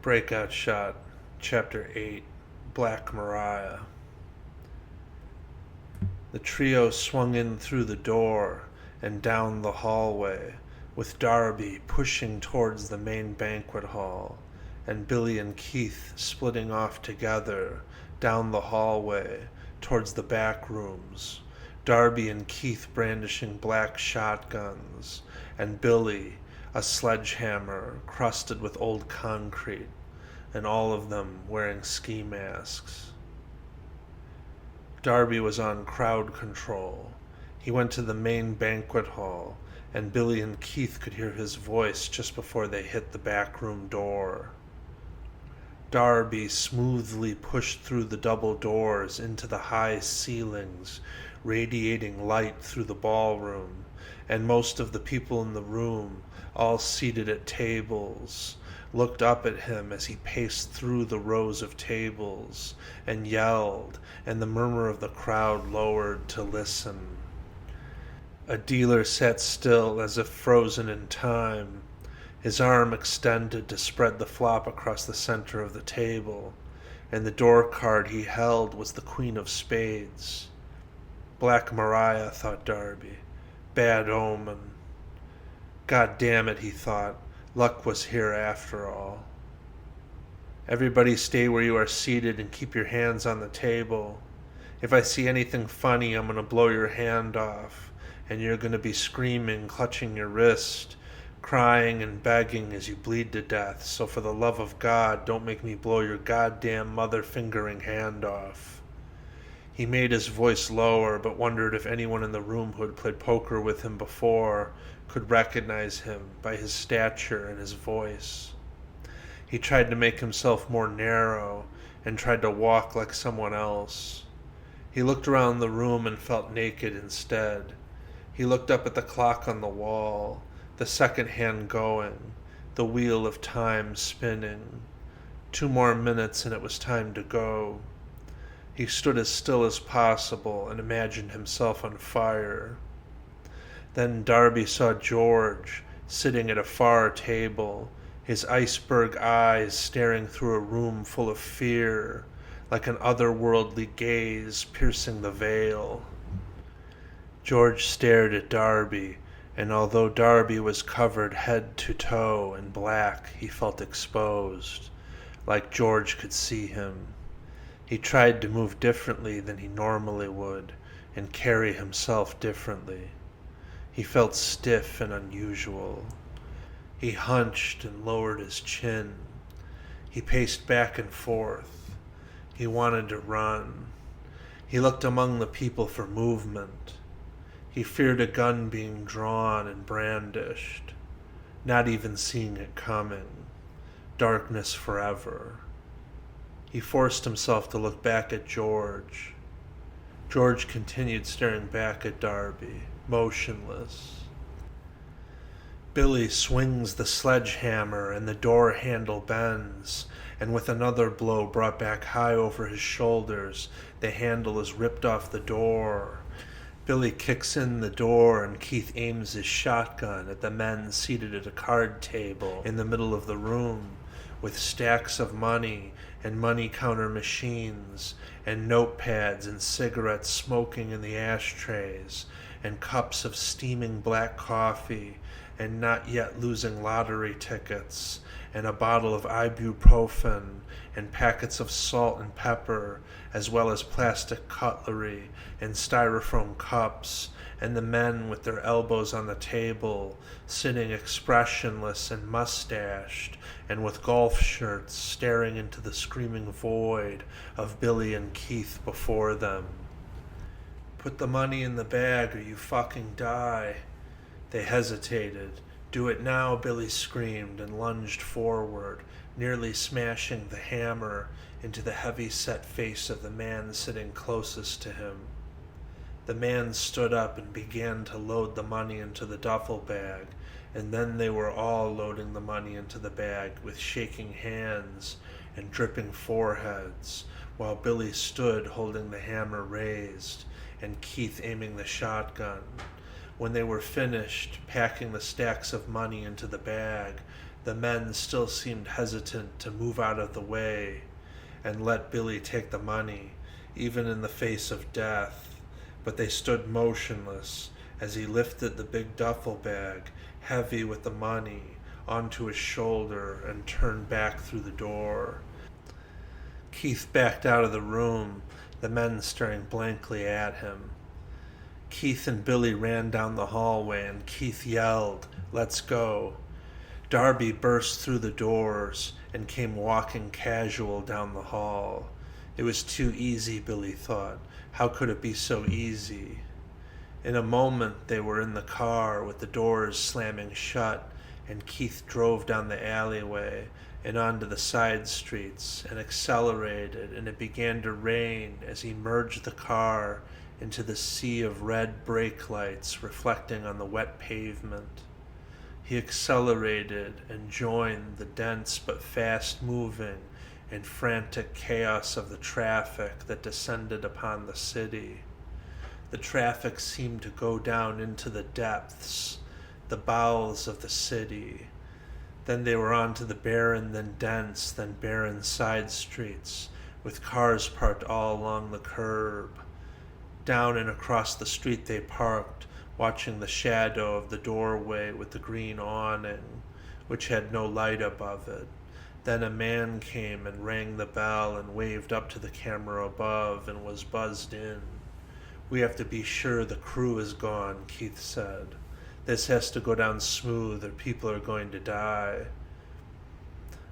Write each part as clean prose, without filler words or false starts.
Breakout Shot, Chapter 8, Black Mariah. The trio swung in through the door and down the hallway, with Darby pushing towards the main banquet hall, and Billy and Keith splitting off together down the hallway towards the back rooms, Darby and Keith brandishing black shotguns, and Billy a sledgehammer crusted with old concrete, and all of them wearing ski masks. Darby was on crowd control. He went to the main banquet hall, and Billy and Keith could hear his voice just before they hit the back room door. Darby smoothly pushed through the double doors into the high ceilings, radiating light through the ballroom, and most of the people in the room, all seated at tables, looked up at him as he paced through the rows of tables and yelled, and the murmur of the crowd lowered to listen. A dealer sat still as if frozen in time, his arm extended to spread the flop across the center of the table, and the door card he held was the Queen of Spades. Black Mariah, thought Darby. Bad omen. God damn it, he thought. Luck was here after all. Everybody stay where you are seated and keep your hands on the table. If I see anything funny, I'm going to blow your hand off, and you're going to be screaming, clutching your wrist, crying and begging as you bleed to death. So for the love of God, don't make me blow your goddamn mother-fingering hand off. He made his voice lower, but wondered if anyone in the room who had played poker with him before could recognize him by his stature and his voice. He tried to make himself more narrow and tried to walk like someone else. He looked around the room and felt naked instead. He looked up at the clock on the wall, the second hand going, the wheel of time spinning. 2 more minutes and it was time to go. He stood as still as possible and imagined himself on fire. Then Darby saw George sitting at a far table, his iceberg eyes staring through a room full of fear, like an otherworldly gaze piercing the veil. George stared at Darby, and although Darby was covered head to toe in black, he felt exposed, like George could see him. He tried to move differently than he normally would, and carry himself differently. He felt stiff and unusual. He hunched and lowered his chin. He paced back and forth. He wanted to run. He looked among the people for movement. He feared a gun being drawn and brandished, not even seeing it coming. Darkness forever. He forced himself to look back at George. George continued staring back at Darby, motionless. Billy swings the sledgehammer and the door handle bends, and with another blow brought back high over his shoulders, the handle is ripped off the door. Billy kicks in the door and Keith aims his shotgun at the men seated at a card table in the middle of the room, with stacks of money and money counter machines and notepads and cigarettes smoking in the ashtrays and cups of steaming black coffee and not yet losing lottery tickets and a bottle of ibuprofen and packets of salt and pepper, as well as plastic cutlery and styrofoam cups, and the men with their elbows on the table, sitting expressionless and mustached, and with golf shirts staring into the screaming void of Billy and Keith before them. Put the money in the bag or you fucking die. They hesitated. Do it now, Billy screamed and lunged forward, nearly smashing the hammer into the heavy-set face of the man sitting closest to him. The man stood up and began to load the money into the duffel bag, and then they were all loading the money into the bag with shaking hands and dripping foreheads, while Billy stood holding the hammer raised and Keith aiming the shotgun. When they were finished packing the stacks of money into the bag, The men still seemed hesitant to move out of the way and let Billy take the money, even in the face of death, but they stood motionless as he lifted the big duffel bag, heavy with the money, onto his shoulder and turned back through the door. Keith backed out of the room, the men staring blankly at him. Keith and Billy ran down the hallway and Keith yelled, "Let's go." Darby burst through the doors and came walking casual down the hall. It was too easy, Billy thought. How could it be so easy? In a moment they were in the car with the doors slamming shut, and Keith drove down the alleyway and onto the side streets and accelerated, and it began to rain as he merged the car into the sea of red brake lights reflecting on the wet pavement. He accelerated and joined the dense but fast-moving and frantic chaos of the traffic that descended upon the city. The traffic seemed to go down into the depths, the bowels of the city. Then they were on to the barren, then dense, then barren side streets, with cars parked all along the curb. Down and across the street they parked, watching the shadow of the doorway with the green awning, which had no light above it. Then a man came and rang the bell and waved up to the camera above and was buzzed in. "We have to be sure the crew is gone," Keith said. "This has to go down smooth or people are going to die."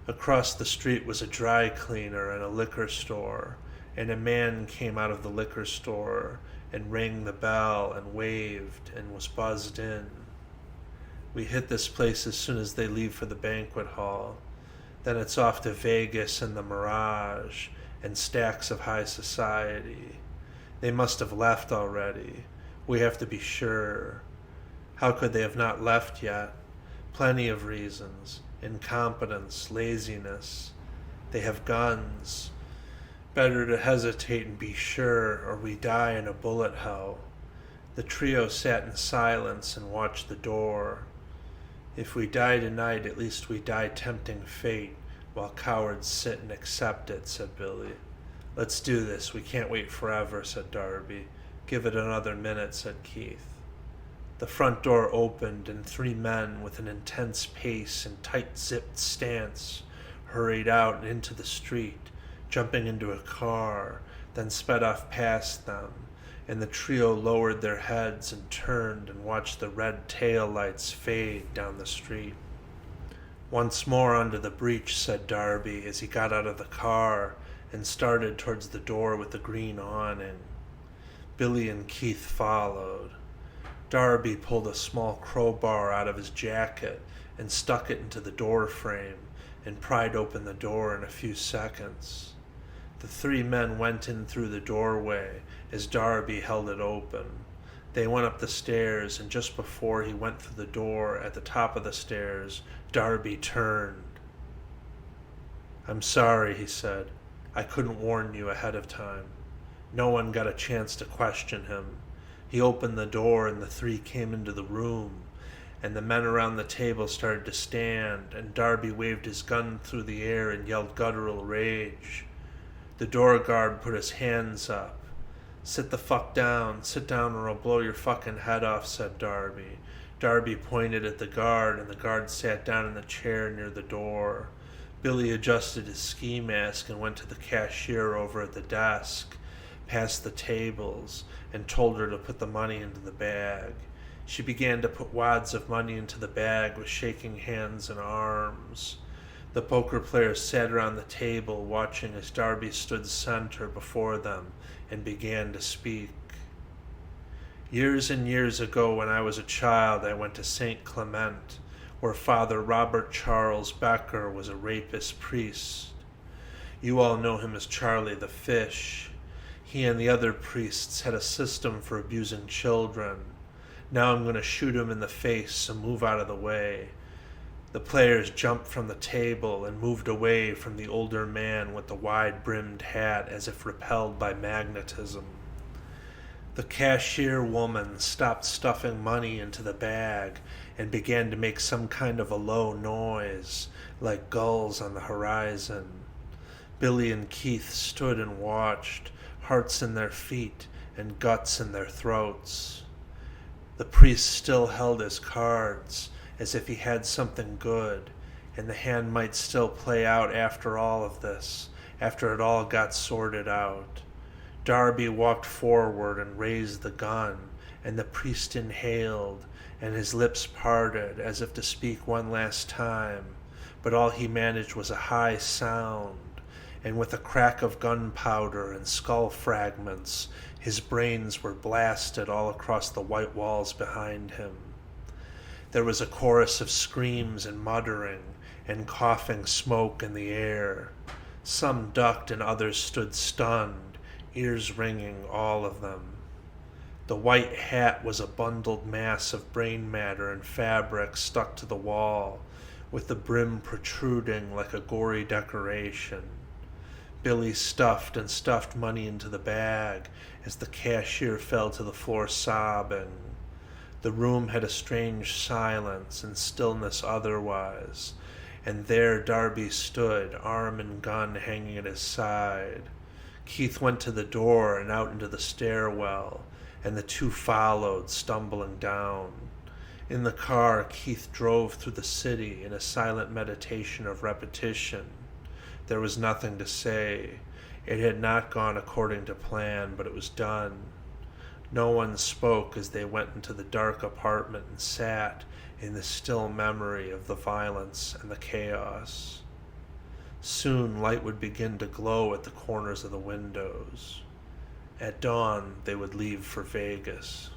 Across the street was a dry cleaner and a liquor store, and a man came out of the liquor store and rang the bell and waved and was buzzed in. "We hit this place as soon as they leave for the banquet hall. Then it's off to Vegas and the Mirage and stacks of high society. They must have left already. We have to be sure. How could they have not left yet? Plenty of reasons. Incompetence, laziness. They have guns. Better to hesitate and be sure, or we die in a bullet hell." The trio sat in silence and watched the door. "If we die tonight, at least we die tempting fate, while cowards sit and accept it," said Billy. "Let's do this. We can't wait forever," said Darby. "Give it another minute," said Keith. The front door opened, and three men with an intense pace and tight-zipped stance hurried out and into the street, jumping into a car, then sped off past them, and the trio lowered their heads and turned and watched the red tail lights fade down the street. "Once more under the breach," said Darby as he got out of the car and started towards the door with the green awning. Billy and Keith followed. Darby pulled a small crowbar out of his jacket and stuck it into the door frame and pried open the door in a few seconds. The three men went in through the doorway as Darby held it open. They went up the stairs, and just before he went through the door at the top of the stairs, Darby turned. "I'm sorry," he said. "I couldn't warn you ahead of time." No one got a chance to question him. He opened the door and the three came into the room, and the men around the table started to stand, and Darby waved his gun through the air and yelled guttural rage. The door guard put his hands up. Sit the fuck down or I'll blow your fucking head off," said Darby. Darby pointed at the guard, and the guard sat down in the chair near the door. Billy adjusted his ski mask and went to the cashier over at the desk, past the tables, and told her to put the money into the bag. She began to put wads of money into the bag with shaking hands and arms. The poker players sat around the table watching as Darby stood center before them and began to speak. "Years and years ago, when I was a child, I went to St. Clement, where Father Robert Charles Becker was a rapist priest. You all know him as Charlie the Fish. He and the other priests had a system for abusing children. Now I'm going to shoot him in the face, so move out of the way." The players jumped from the table and moved away from the older man with the wide-brimmed hat as if repelled by magnetism. The cashier woman stopped stuffing money into the bag and began to make some kind of a low noise, like gulls on the horizon. Billy and Keith stood and watched, hearts in their feet and guts in their throats. The priest still held his cards, as if he had something good, and the hand might still play out after all of this, after it all got sorted out. Darby walked forward and raised the gun, and the priest inhaled, and his lips parted as if to speak one last time, but all he managed was a high sound, and with a crack of gunpowder and skull fragments, his brains were blasted all across the white walls behind him. There was a chorus of screams and muttering, and coughing smoke in the air. Some ducked and others stood stunned, ears ringing, all of them. The white hat was a bundled mass of brain matter and fabric stuck to the wall, with the brim protruding like a gory decoration. Billy stuffed and stuffed money into the bag as the cashier fell to the floor sobbing. The room had a strange silence and stillness otherwise, and there Darby stood, arm and gun hanging at his side. Keith went to the door and out into the stairwell, and the two followed, stumbling down. In the car, Keith drove through the city in a silent meditation of repetition. There was nothing to say. It had not gone according to plan, but it was done. No one spoke as they went into the dark apartment and sat in the still memory of the violence and the chaos. Soon light would begin to glow at the corners of the windows. At dawn, they would leave for Vegas.